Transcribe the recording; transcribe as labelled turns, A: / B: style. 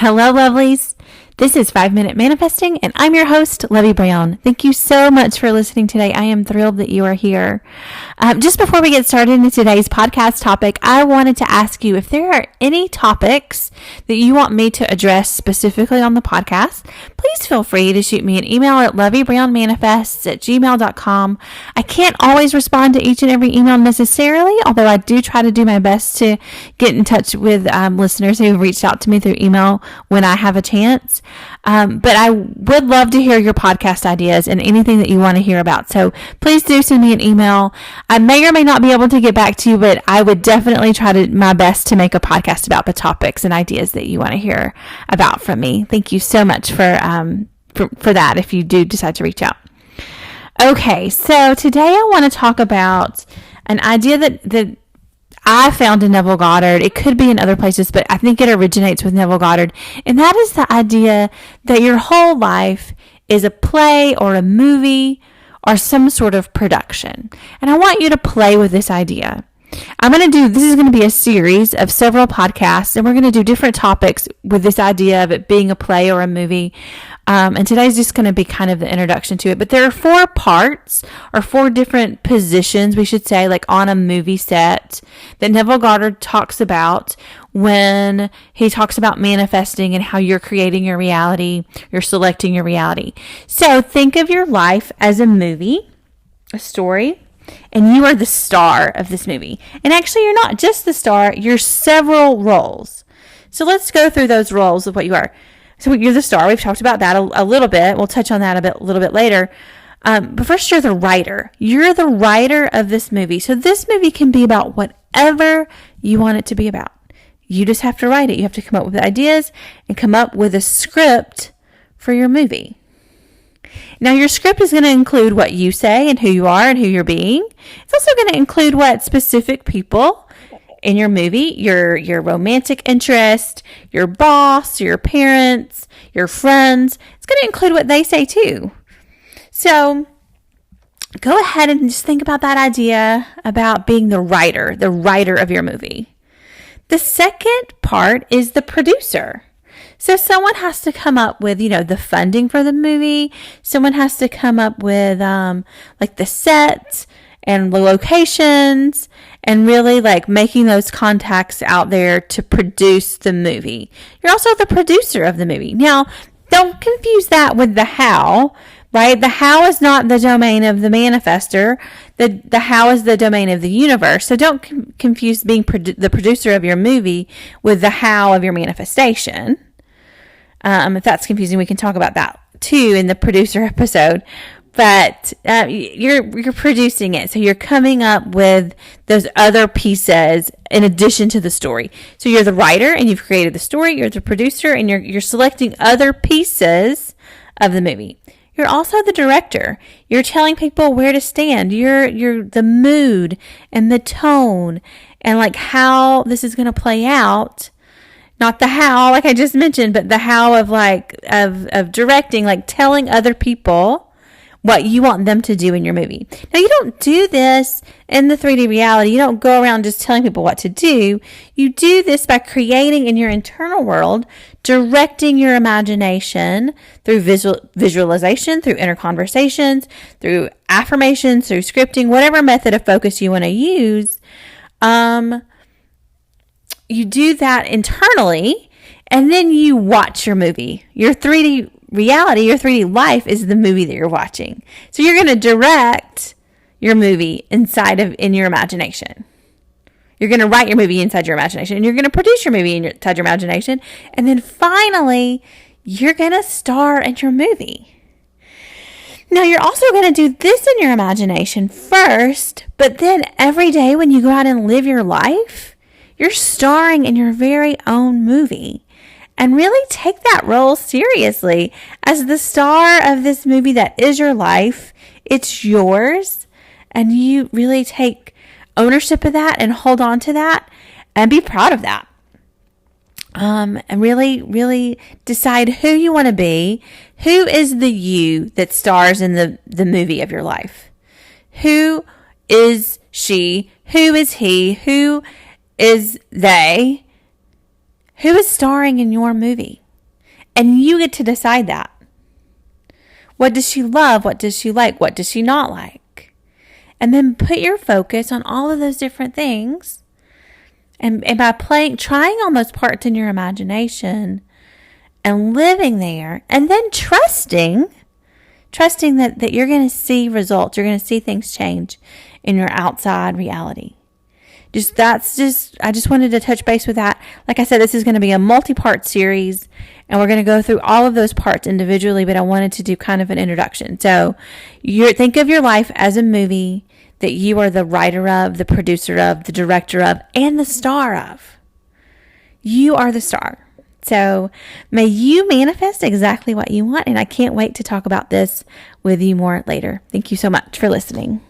A: Hello, lovelies. This is 5 Minute Manifesting, and I'm your host, Levy Brown. Thank you so much for listening today. I am thrilled that you are here. Just before we get started into today's podcast topic, I wanted to ask you if there are any topics that you want me to address specifically on the podcast. Please feel free to shoot me an email at levybrownmanifests@gmail.com. I can't always respond to each and every email necessarily, although I do try to do my best to get in touch with listeners who have reached out to me through email when I have a chance. But I would love to hear your podcast ideas and anything that you want to hear about. So please do send me an email. I may or may not be able to get back to you, but I would definitely try my best to make a podcast about the topics and ideas that you want to hear about from me. Thank you so much for that if you do decide to reach out. Okay, so today I want to talk about an idea that I found in Neville Goddard. It could be in other places, but I think it originates with Neville Goddard. And that is the idea that your whole life is a play or a movie or some sort of production. And I want you to play with this idea. This is going to be a series of several podcasts, and we're going to do different topics with this idea of it being a play or a movie. And today's just going to be kind of the introduction to it. But there are 4 parts or 4 different positions, we should say, like on a movie set that Neville Goddard talks about when he talks about manifesting and how you're creating your reality, you're selecting your reality. So think of your life as a movie, a story, and you are the star of this movie. And actually, you're not just the star, you're several roles. So let's go through those roles of what you are. So you're the star. We've talked about that a little bit. We'll touch on that a little bit later. But first, you're the writer. You're the writer of this movie. So this movie can be about whatever you want it to be about. You just have to write it. You have to come up with ideas and come up with a script for your movie. Now, your script is going to include what you say and who you are and who you're being. It's also going to include what specific people in your movie, your romantic interest, your boss, your parents, your friends. It's going to include what they say too. So go ahead and just think about that idea about being the writer of your movie. The second part is the producer. So someone has to come up with, the funding for the movie. Someone has to come up with, like the sets and the locations and really like making those contacts out there to produce the movie. You're also the producer of the movie. Now, don't confuse that with the how, right? The how is not the domain of the manifester. The how is the domain of the universe. So don't confuse being the producer of your movie with the how of your manifestation. If that's confusing, we can talk about that too in the producer episode. But you're producing it, so you're coming up with those other pieces in addition to the story. So you're the writer, and you've created the story. You're the producer, and you're selecting other pieces of the movie. You're also the director. You're telling people where to stand. You're the mood and the tone and like how this is going to play out. Not the how, like I just mentioned, but the how of of directing, like telling other people what you want them to do in your movie. Now, you don't do this in the 3D reality. You don't go around just telling people what to do. You do this by creating in your internal world, directing your imagination through visualization, through inner conversations, through affirmations, through scripting, whatever method of focus you want to use. You do that internally, and then you watch your movie. Your 3D reality, your 3D life is the movie that you're watching. So you're going to direct your movie in your imagination. You're going to write your movie inside your imagination, and you're going to produce your movie inside your imagination. And then finally, you're going to star in your movie. Now, you're also going to do this in your imagination first, but then every day when you go out and live your life, you're starring in your very own movie. And really take that role seriously as the star of this movie that is your life. It's yours. And you really take ownership of that and hold on to that and be proud of that. And really, really decide who you want to be. Who is the you that stars in the movie of your life? Who is she? Who is he? Who is they? Who is starring in your movie? And you get to decide that. What does she love? What does she like? What does she not like? And then put your focus on all of those different things. And by trying on those parts in your imagination and living there, and then trusting that you're going to see results. You're going to see things change in your outside reality. I just wanted to touch base with that. Like I said, this is going to be a multi-part series, and we're going to go through all of those parts individually, but I wanted to do kind of an introduction. So think of your life as a movie that you are the writer of, the producer of, the director of, and the star of. You are the star. So may you manifest exactly what you want, and I can't wait to talk about this with you more later. Thank you so much for listening.